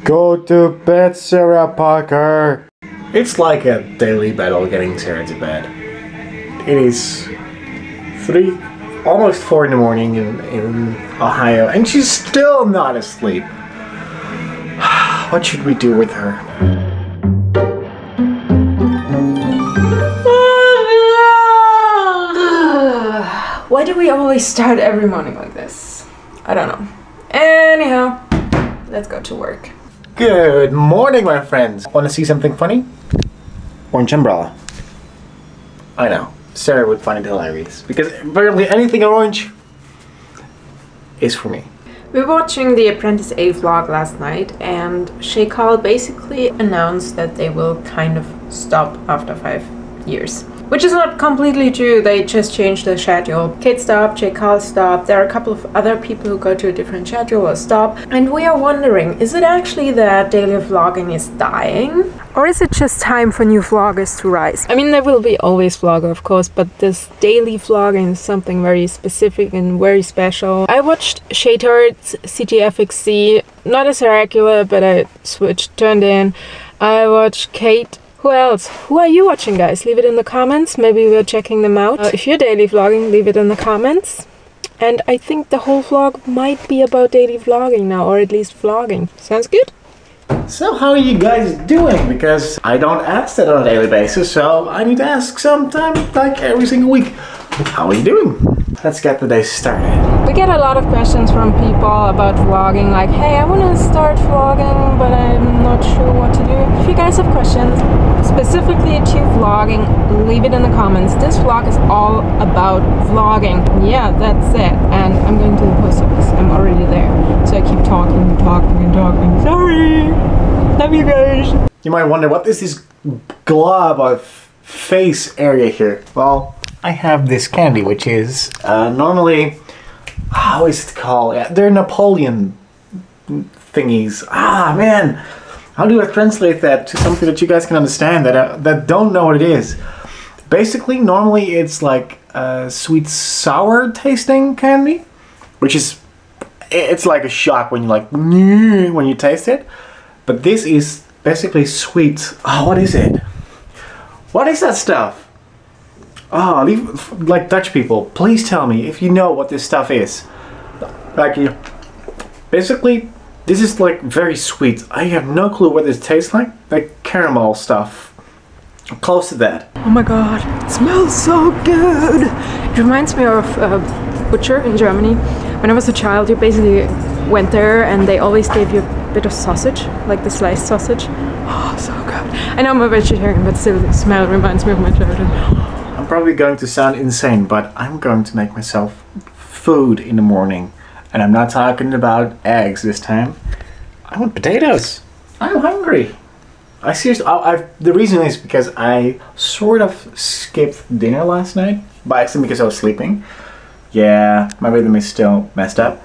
Go to bed, Sarah Parker. It's like a daily battle getting Sarah to bed. It is almost 4 in the morning in Ohio, and she's still not asleep. What should we do with her? Why do we always start every morning like this? I don't know. Anyhow, let's go to work. Good morning, my friends. Want to see something funny? Orange umbrella. I know. Sarah would find it hilarious because apparently anything orange is for me. We were watching the Apprentice A vlog last night, and SNAIL basically announced that they will kind of stop after 5 years. Which is not completely true, they just changed the schedule. Kate stopped, SNAIL stopped, there are a couple of other people who go to a different schedule or stop. And we are wondering, is it actually that daily vlogging is dying? Or is it just time for new vloggers to rise? I mean, there will be always vlogger, of course, but this daily vlogging is something very specific and very special. I watched Shaytar's CTFXC, not as a regular, but I turned in. I watched Kate. Who else? Who are you watching, guys? Leave it in the comments. Maybe we're checking them out. If you're daily vlogging, leave it in the comments. And I think the whole vlog might be about daily vlogging now, or at least vlogging. Sounds good? So how are you guys doing? Because I don't ask that on a daily basis, so I need to ask sometime, like every single week. How are you doing? Let's get the day started. We get a lot of questions from people about vlogging, like, hey, I want to start vlogging, but I'm not sure what to do. If you guys have questions specifically to vlogging, leave it in the comments. This vlog is all about vlogging. Yeah, that's it. And I'm going to the post office. I'm already there. So I keep talking. Sorry. Love you guys. You might wonder, what is this glob of face area here? Well, I have this candy, which is normally, how is it called? Yeah, they're Napoleon thingies. Ah, man, how do I translate that to something that you guys can understand that don't know what it is? Basically, normally it's like sweet sour tasting candy, which is, it's like a shock when you when you taste it. But this is basically sweet. Oh, what is it? What is that stuff? Oh, like Dutch people, please tell me if you know what this stuff is. Like, basically, this is like very sweet. I have no clue what this tastes like. Like caramel stuff. Close to that. Oh my god, it smells so good! It reminds me of a butcher in Germany. When I was a child, you basically went there and they always gave you a bit of sausage, like the sliced sausage. Oh, so good. I know I'm a vegetarian, but still the smell reminds me of my childhood. I'm probably going to sound insane, but I'm going to make myself food in the morning. And I'm not talking about eggs this time. I want potatoes. I'm hungry. I seriously, the reason is because I sort of skipped dinner last night by accident because I was sleeping. Yeah, my rhythm is still messed up.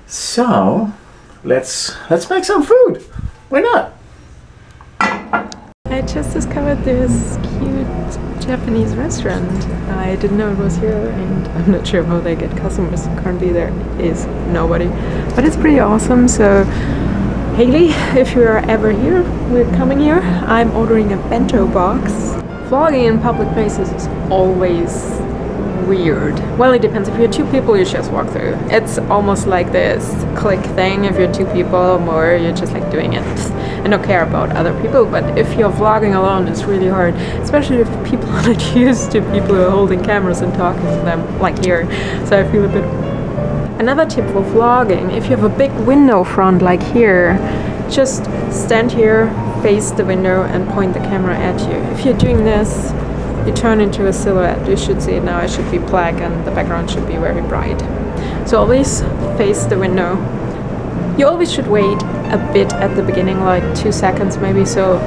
So, let's make some food. Why not? I just discovered this cute Japanese restaurant. I didn't know it was here, and I'm not sure how they get customers. Currently there is nobody, but it's pretty awesome. So Haley, if you are ever here, we're coming here. I'm ordering a bento box. Vlogging in public places is always weird. Well, it depends. If you're 2 people, you just walk through. It's almost like this click thing. If you're 2 people or more, you're just like doing it and don't care about other people. But if you're vlogging alone, it's really hard, especially if people are not used to people who are holding cameras and talking to them like here. So I feel a bit. Another tip for vlogging, if you have a big window front like here, just stand here, face the window and point the camera at you. If you're doing this, you turn into a silhouette. You should see it now. It should be black and the background should be very bright. So always face the window. You always should wait a bit at the beginning, like 2 seconds maybe, so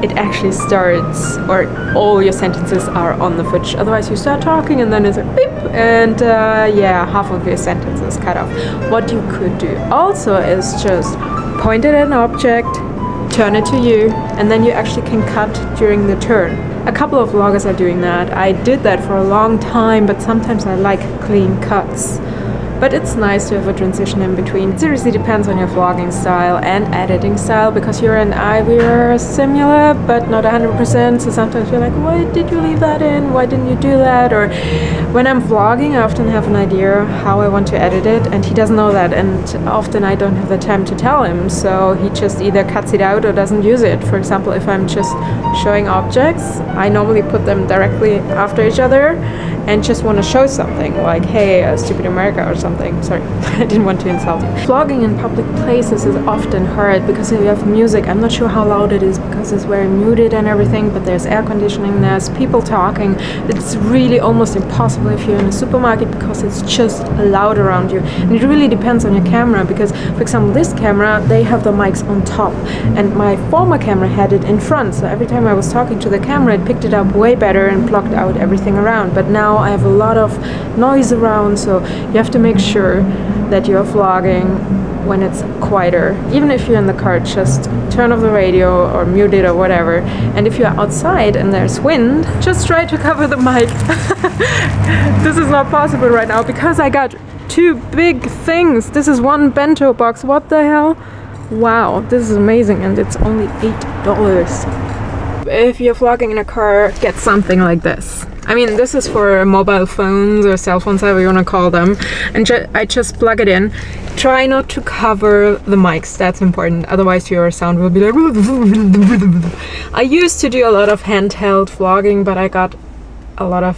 it actually starts, or all your sentences are on the footage. Otherwise you start talking and then it's like beep, and yeah, half of your sentence is cut off. What you could do also is just point it at an object, turn it to you, and then you actually can cut during the turn. A couple of vloggers are doing that. I did that for a long time, but sometimes I like clean cuts. but it's nice to have a transition in between. It seriously depends on your vlogging style and editing style, because you and I, we are similar but not 100%, so sometimes you're like, why did you leave that in, why didn't you do that? Or when I'm vlogging, I often have an idea how I want to edit it, and he doesn't know that, and often I don't have the time to tell him, so he just either cuts it out or doesn't use it. For example, if I'm just showing objects, I normally put them directly after each other and just want to show something like, hey, stupid America or something. Sorry, I didn't want to insult you. Vlogging in public places is often hard because you have music. I'm not sure how loud it is because it's very muted and everything, but there's air conditioning, there's people talking. It's really almost impossible if you're in a supermarket because it's just loud around you. And it really depends on your camera, because for example, this camera, they have the mics on top, and my former camera had it in front, so every time I was talking to the camera, it picked it up way better and blocked out everything around. But now I have a lot of noise around, so you have to make sure that you're vlogging when it's quieter. Even if you're in the car, just turn off the radio or mute it or whatever. And if you're outside and there's wind, just try to cover the mic. This is not possible right now because I got two big things. This is one bento box. What the hell? Wow, this is amazing, and it's only $8. If you're vlogging in a car, get something like this. I mean, this is for mobile phones or cell phones, however you want to call them. And I just plug it in. Try not to cover the mics, that's important. Otherwise your sound will be like... I used to do a lot of handheld vlogging, but I got a lot of...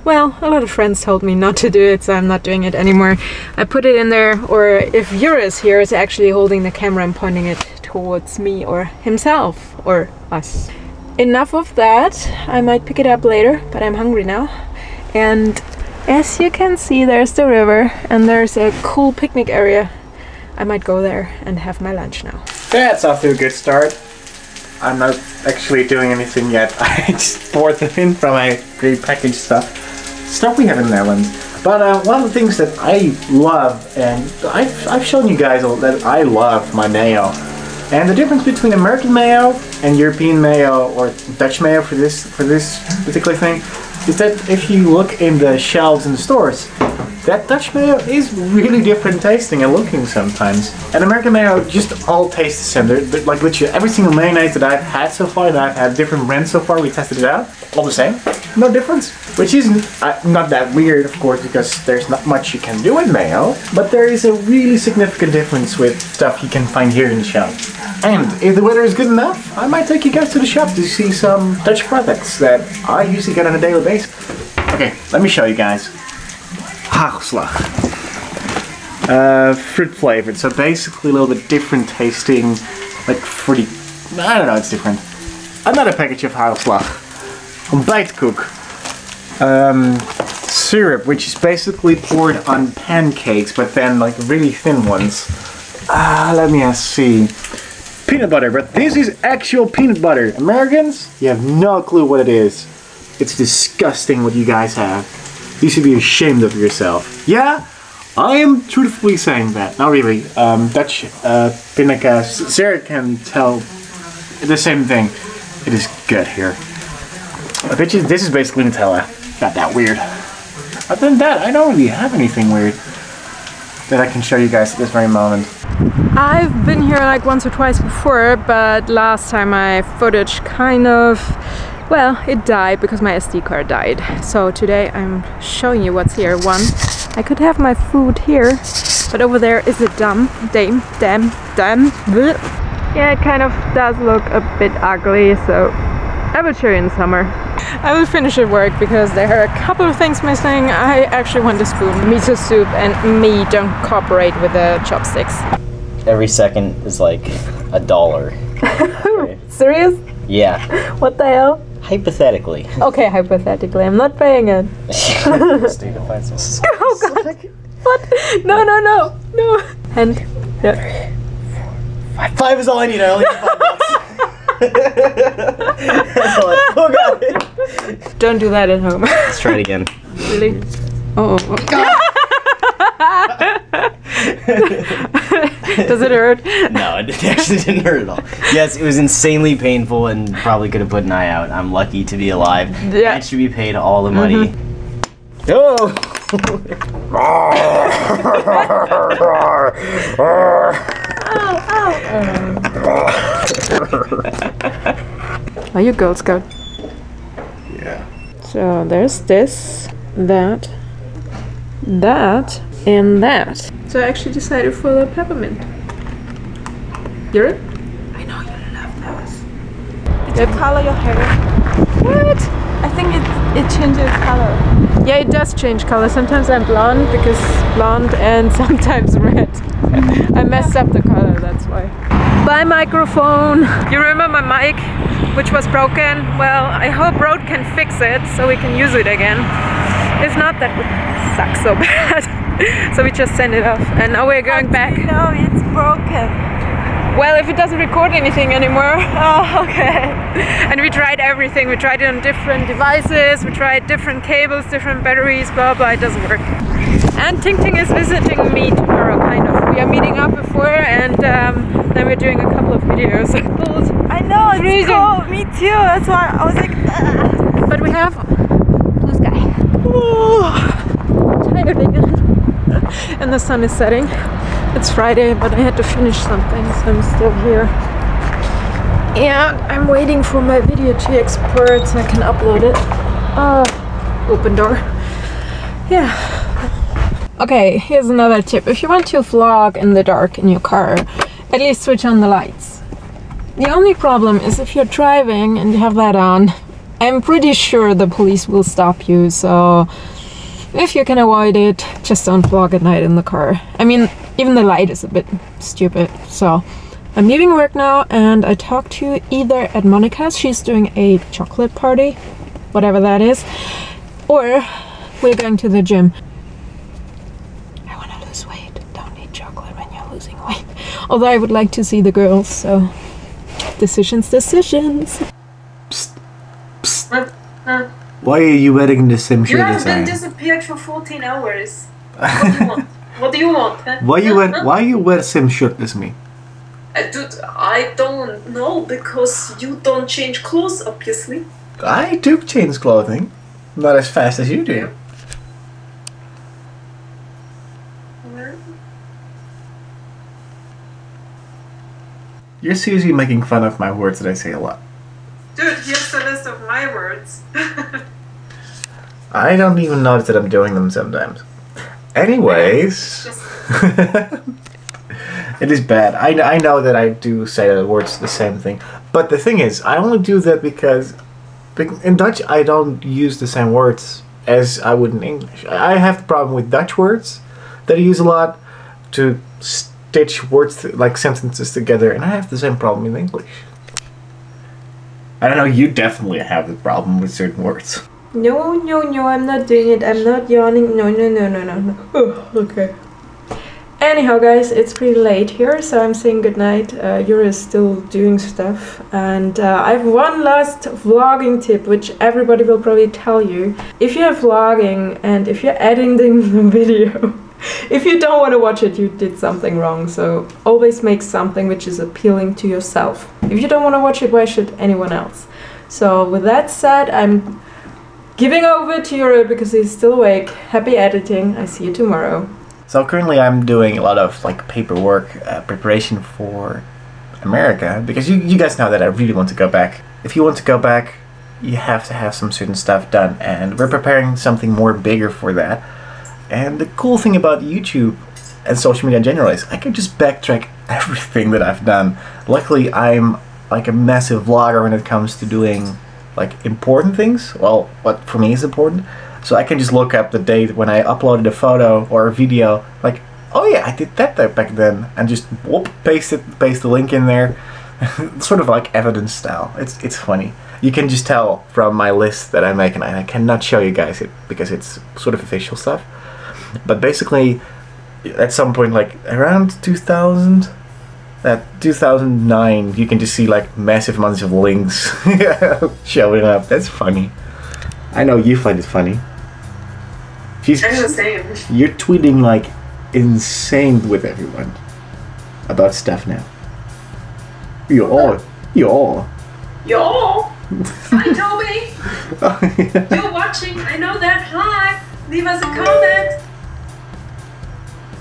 Well, a lot of friends told me not to do it, so I'm not doing it anymore. I put it in there, or if Jurre is here, is actually holding the camera and pointing it towards me or himself or us. Enough of that. I might pick it up later, but I'm hungry now. And as you can see, there's the river and there's a cool picnic area. I might go there and have my lunch now. That's off to a good start. I'm not actually doing anything yet. I just poured them in from my pre-packaged stuff we have in the Netherlands. But one of the things that I love, and I've shown you guys that I love my mayo. And the difference between American mayo and European mayo, or Dutch mayo for this particular thing, is that if you look in the shelves in the stores, that Dutch mayo is really different tasting and looking sometimes. And American mayo just all tastes the same. They're like literally every single mayonnaise that I've had so far, that I've had different brands so far, we tested it out, all the same. No difference. Which isn't not that weird, of course, because there's not much you can do with mayo, but there is a really significant difference with stuff you can find here in the shop. And if the weather is good enough, I might take you guys to the shop to see some Dutch products that I usually get on a daily basis. Okay, let me show you guys. Hagelslag. Fruit flavored, so basically a little bit different tasting, like fruity. I don't know, it's different. Another package of hagelslag. Ontbijtkoek. Syrup, which is basically poured on pancakes, but then like really thin ones. Let me see. Peanut butter, but this is actual peanut butter. Americans, you have no clue what it is. It's disgusting what you guys have. You should be ashamed of yourself. Yeah, I am truthfully saying that. Not really. Dutch pindakaas. Sarah can tell the same thing. It is good here. This is basically Nutella. Not that weird. Other than that, I don't really have anything weird that I can show you guys at this very moment. I've been here like once or twice before, but last time my footage kind of... Well, it died because my SD card died. So today I'm showing you what's here. One, I could have my food here, but over there is a dam. Blech. Yeah, it kind of does look a bit ugly, so I will show you in summer. I will finish at work because there are a couple of things missing. I actually want a spoon. Miso soup and me don't cooperate with the chopsticks. Every second is like $1. Right? Serious? Yeah. What the hell? Hypothetically. Okay, hypothetically. I'm not paying it. Oh god. What? No. And... Yeah. Five is all I need. I only need $5. Oh god. Don't do that at home. Let's try it again. Really? Oh. Does it hurt? No, it actually didn't hurt at all. Yes, it was insanely painful and probably could have put an eye out. I'm lucky to be alive. Yeah. I should be paid all the money. Oh! Are you Girl Scout? Yeah. So there's this, that, that, and that. So I actually decided for the peppermint. Hear it? I know you love those. Did you color your hair? What? I think it changes color. Yeah, it does change color. Sometimes I'm blonde because blonde, and sometimes red. I messed up the color, that's why. Bye microphone. You remember my mic, which was broken? Well, I hope Rode can fix it so we can use it again. If not, that would suck so bad. So we just sent it off, and now we're going back. No, it's broken. Well, if it doesn't record anything anymore. Oh, okay. And we tried everything. We tried it on different devices, we tried different cables, different batteries, blah blah, it doesn't work. And Ting Ting is visiting me tomorrow, kind of. We are meeting up before, and then we're doing a couple of videos. I know, it's freezing. cold. Me too. That's why I was like, ugh. But we have blue sky. Oh, tired again. And the sun is setting. It's Friday, but I had to finish something, so I'm still here. And I'm waiting for my video to export so I can upload it. Open door. Yeah. Okay, here's another tip. If you want to vlog in the dark in your car, at least switch on the lights. The only problem is if you're driving and you have that on, I'm pretty sure the police will stop you, so if you can avoid it, just don't vlog at night in the car. I mean, even the light is a bit stupid. So I'm leaving work now, and I talked to either at Monica's, she's doing a chocolate party, whatever that is, or we're going to the gym. I want to lose weight. Don't eat chocolate when you're losing weight. Although I would like to see the girls, so decisions. Psst. Psst. Why are you wearing the same shirt as I am? You have been disappeared for 14 hours. What do you want? What do you want? Huh? Why you wear the same shirt as me? Dude, I don't know, because you don't change clothes, obviously. I do change clothing. Not as fast as you do. You're seriously making fun of my words that I say a lot. Dude, here's the list of my words. I don't even notice that I'm doing them sometimes. Anyways, it is bad. I know that I do say the words the same thing, but the thing is, I only do that because in Dutch I don't use the same words as I would in English. I have the problem with Dutch words that I use a lot to stitch words like sentences together, and I have the same problem in English. I don't know, you definitely have the problem with certain words. No, no, no, I'm not doing it. I'm not yawning. No, no, no, no, no, no. Oh, okay. Anyhow, guys, it's pretty late here, so I'm saying goodnight. Jurre is still doing stuff. And I have one last vlogging tip, which everybody will probably tell you. If you're vlogging and if you're editing the video, if you don't want to watch it, you did something wrong. So always make something which is appealing to yourself. If you don't want to watch it, why should anyone else? So with that said, I'm giving over to Jurre because he's still awake. Happy editing. I see you tomorrow. So currently I'm doing a lot of like paperwork preparation for America, because you guys know that I really want to go back. If you want to go back, you have to have some certain stuff done, and we're preparing something more bigger for that. And the cool thing about YouTube and social media in general is I can just backtrack everything that I've done. Luckily, I'm like a massive vlogger when it comes to doing like important things. Well, what for me is important. So I can just look up the date when I uploaded a photo or a video, like, oh yeah, I did that back then, and just whoop, paste the link in there. Sort of like evidence style. It's funny. You can just tell from my list that I make, and I cannot show you guys it because it's sort of official stuff. But basically, at some point, like around 2000, 2009, you can just see like massive amounts of links showing up. That's funny. I know you find it funny. I'm the same. You're tweeting like insane with everyone about stuff now. You're all. Hi, Toby. You're watching. I know that. Hi. Leave us a comment.